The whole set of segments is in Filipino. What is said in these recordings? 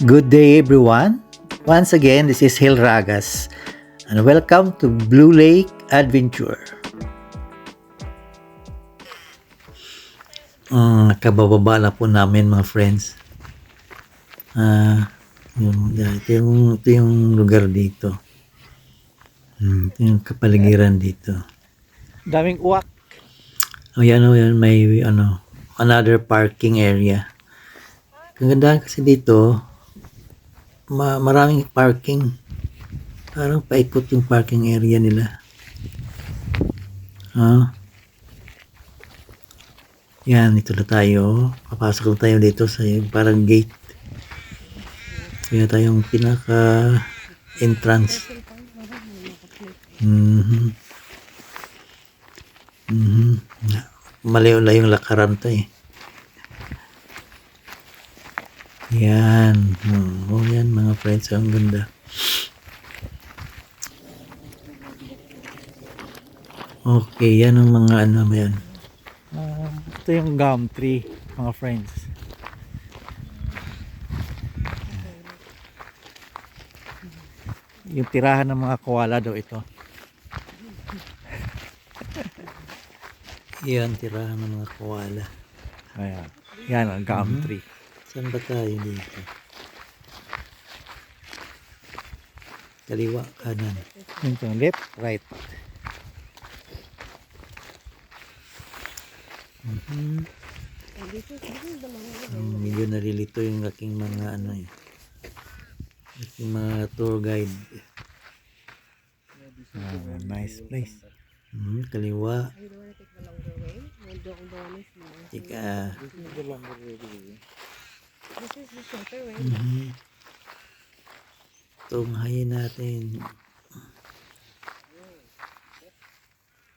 Good day, everyone. Once again, this is Hil Ragas, and welcome to Blue Lake Adventure. Kabababa na po namin mga friends. Ito yung lugar dito. Ito yung kapaligiran dito. Daming uwak. Yan, may another parking area. Kagandahan kasi dito, maraming parking. Parang paikot yung parking area nila. Yan, ito na tayo. Papasok na tayo dito sa parang gate. Kaya tayong pinaka entrance. Malayo yung lakaran to eh. Yan. Yan mga friends, ang ganda. Okay, yan ang mga ano ba yan. Ito yung gum tree, mga friends. Yung tirahan ng mga koala daw ito. Yan, tirahan ng mga koala. Ayan. Yan ang gum tree. Saan ba tayo dito? Kaliwa, kanan. Yung left, right. Medyo nalilito yung aking mga aking mga tour guide. Nice place. Kaliwa. Tika. Tunghayin natin.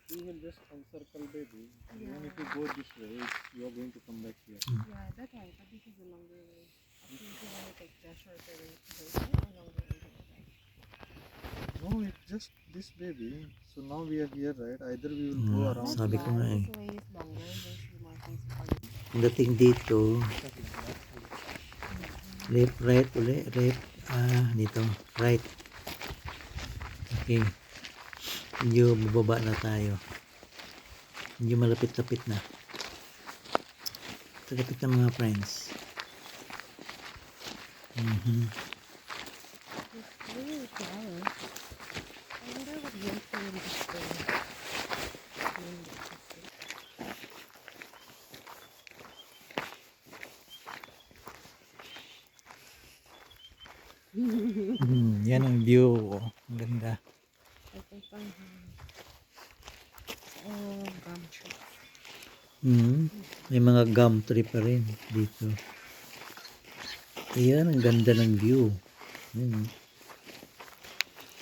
You will just encircle baby, and even if you go this way, you are going to come back here. Yeah, that's right, but this is a longer way. I think you want to take the shorter way to go a longer way to go back. No, it's just this baby. So now we are here, right? Either we will go around. Sabi ko nga eh. This way is longer, there's the markings for it. Ang dating dito, left, right, uli, left, dito, right. Okay. Medyo bababa na tayo. Medyo malapit-lapit na. Malapit na mga friends. It's really flower. I wonder what goes in this way. Yan ang view. Ang ganda. Ito pang gum tree. May mga gum tree pa rin dito. Ayan, ang ganda ng view. Ayan.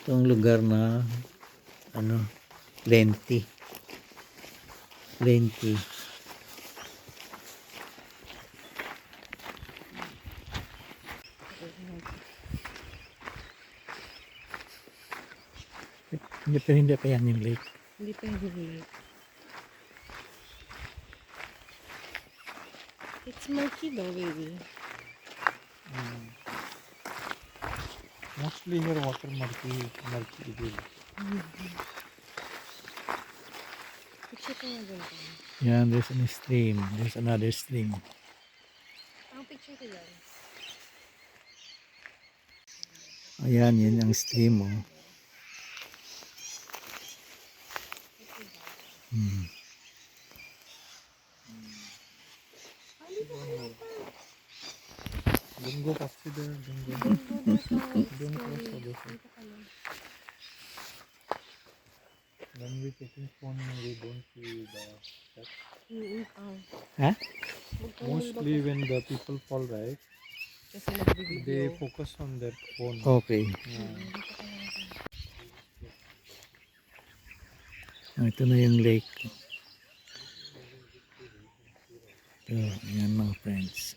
Itong lugar na plenty. Hindi pa yan yung lake. Hindi pa yung lake. It's murky though, baby. Mostly here water murky is. Picture ko nga dyan. Yan, there's an stream. There's another stream. Ang picture ko dyan. Ayan, yan ang stream. Don't go past there. Don't go. Don't cross for this. When we taking phone, we don't see the steps. Ha? Mostly when the people fall, right? Kasi nagbibideo. They focus on their phone. Okay. Ito na yung lake. Ito, yan mga friends.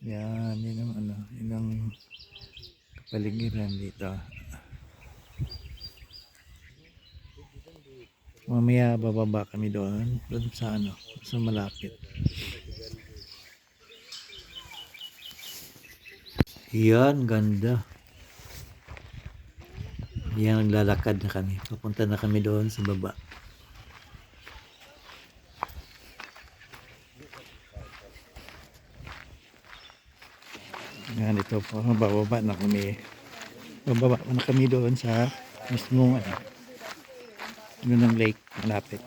Yan, yun ang kapaligiran dito. Mamaya bababa kami doon sa ano, sa malapit. Yan, ganda. Yan, naglalakad na kami. Papunta na kami doon sa baba. Yan, ito po, bababa na kami. Bababa na kami doon sa mismong ano ng lake, malapit.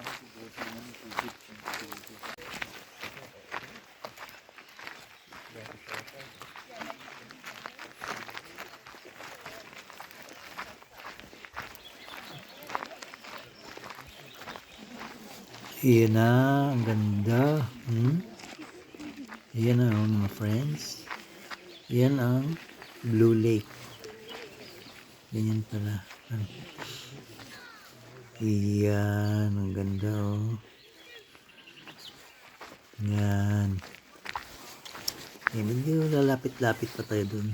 Yan na, ang ganda. Yan na, mga friends. Yan ang Blue Lake. Ganyan pala. Yan, ang ganda oh. Yan. Yan, medyo lalapit-lapit pa tayo dun.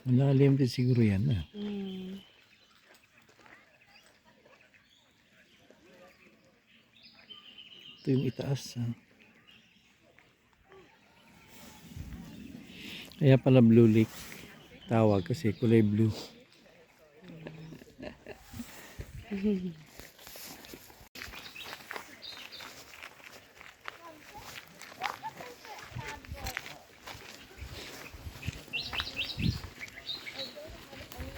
Malalim din siguro yan. Mm. Ito yung itaas. Kaya pala Blue Lake tawag kasi kulay blue.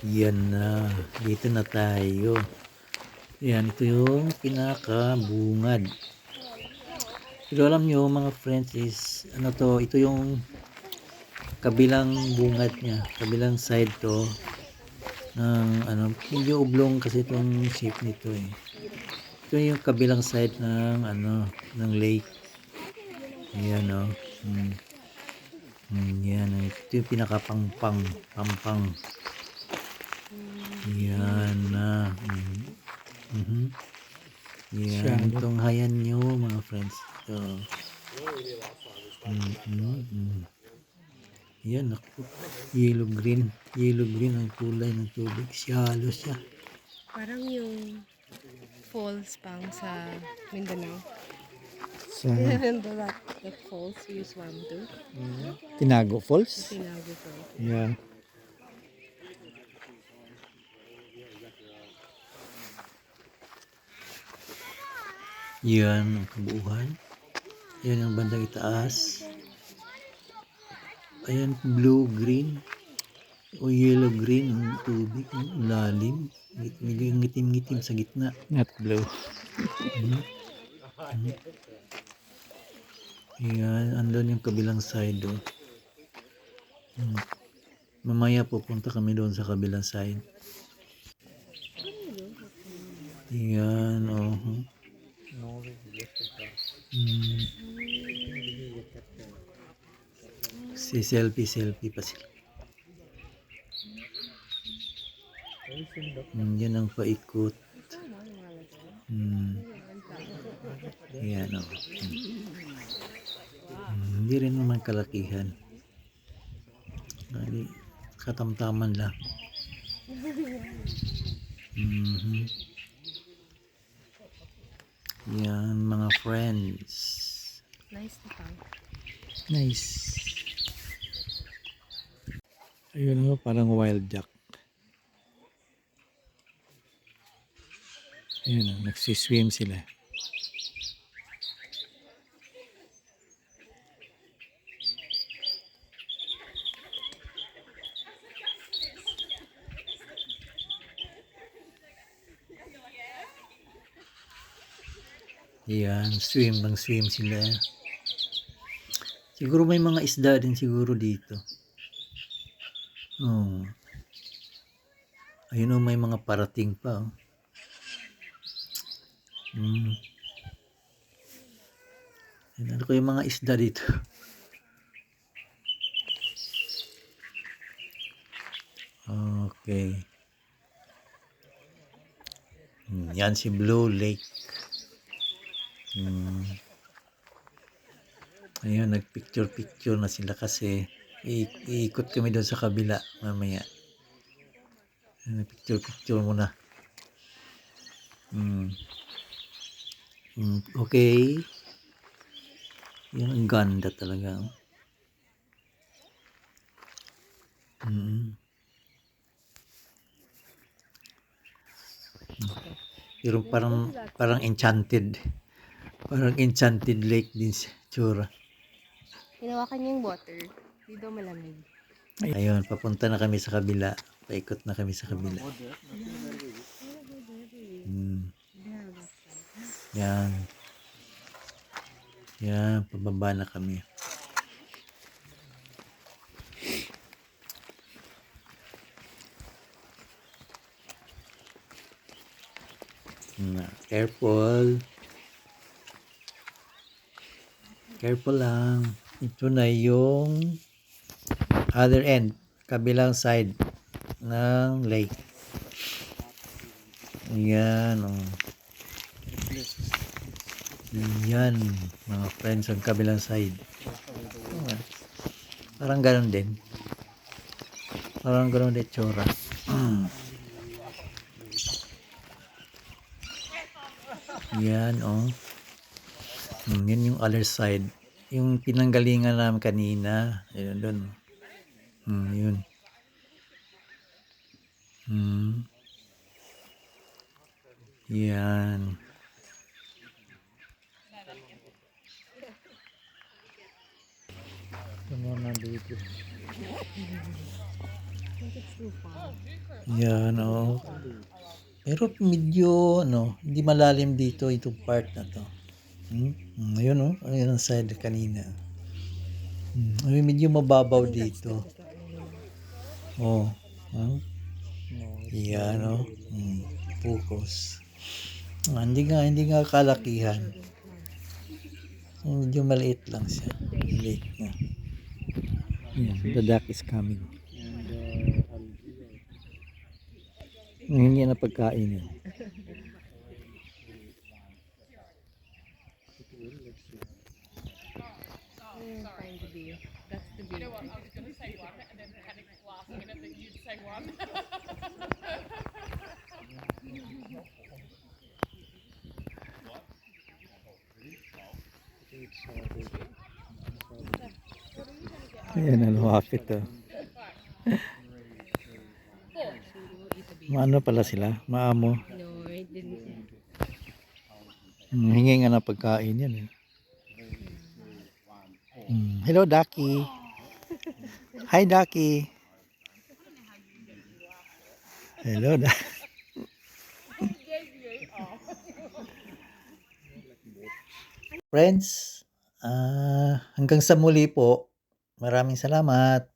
Yan na. Dito na tayo. Yan, ito yung pinakabungad. Pero alam nyo mga friends is, ano to, ito yung kabilang bungad niya. Kabilang side to. Ng, ano, medyo oblong kasi itong shape nito eh. Ito yung kabilang side ng, ano, ng lake. Ayan o. Yan. Ito yung pinakapangpang. Pampang. Yan na. Yan. Itong hayan nyo mga friends. Ito. Yan ako. Yellow green. Yellow green ang kulay ng tubig. Shallow siya. Parang yung falls pang sa Mindanao. Sa Remember that falls you swam to? Tinago Falls. Tinago Falls. Yeah. Yan ang kabuuan. Yan ang bandang itaas. Ayan, blue, green. O yellow, green ang tubig. Ang lalim. Medyo ngitim-ngitim sa gitna. Not blue. Yan, andun yung kabilang side doon. Mamaya pupunta kami doon sa kabilang side. Yan, oh. Si selfie pa sila. Yan ang paikot. Yan, oh. Hindi rin naman kalakihan. Katamtaman lang. Yan mga friends. Nice na pang. Nice. Ayun o, parang wild duck. Ayun o, nagsiswim sila. Yan, swim sila. Siguro may mga isda din siguro dito. Oh. Ayun o, may mga parating pa. Ano ko yung mga isda dito? Okay. Yan si Blue Lake. Ayun, nagpicture-picture na sila kasi iikot kami doon sa kabila mamaya. Nagpicture-picture muna. Okay. Yan, ang ganda talaga. Mm. Pero parang enchanted. Parang enchanted lake din si tsura. Hinawakan niya yung water. Hindi daw malamig. Ayun, papunta na kami sa kabila. Paikot na kami sa kabila. Yan. Yan, pababa na kami. Careful. Careful lang. Ito na yung other end, kabilang side ng lake. Yan, oh. Yan, mga friends, ang kabilang side. Parang ganun din. Parang ganun din tsura. Yan, oh. Yan yung other side. Yung pinanggalingan namin kanina. Ayun, doon. Yun. Yan. Ano na dito? Yan, oh. Pero medyo, hindi malalim dito itong part na to. Ayun, oh. Ayun ang side kanina. Medyo mababaw dito. Oh. Yan, oh. Focus. Hindi nga kalakihan. Medyo maliit lang siya. Lake na. Yeah, the duck is coming. And Hindi na pagkain yun. Find the bee. That's the bee. I was gonna say one, and then panic laughing at it that you'd say one. Ayan, ang wakit to. Maano pala sila? Maamo. No, I didn't. Hingi nga ng pagkain yan. Eh. Hello, Ducky. Hi, Ducky. Hello, Ducky. Friends, hanggang sa muli po. Maraming salamat.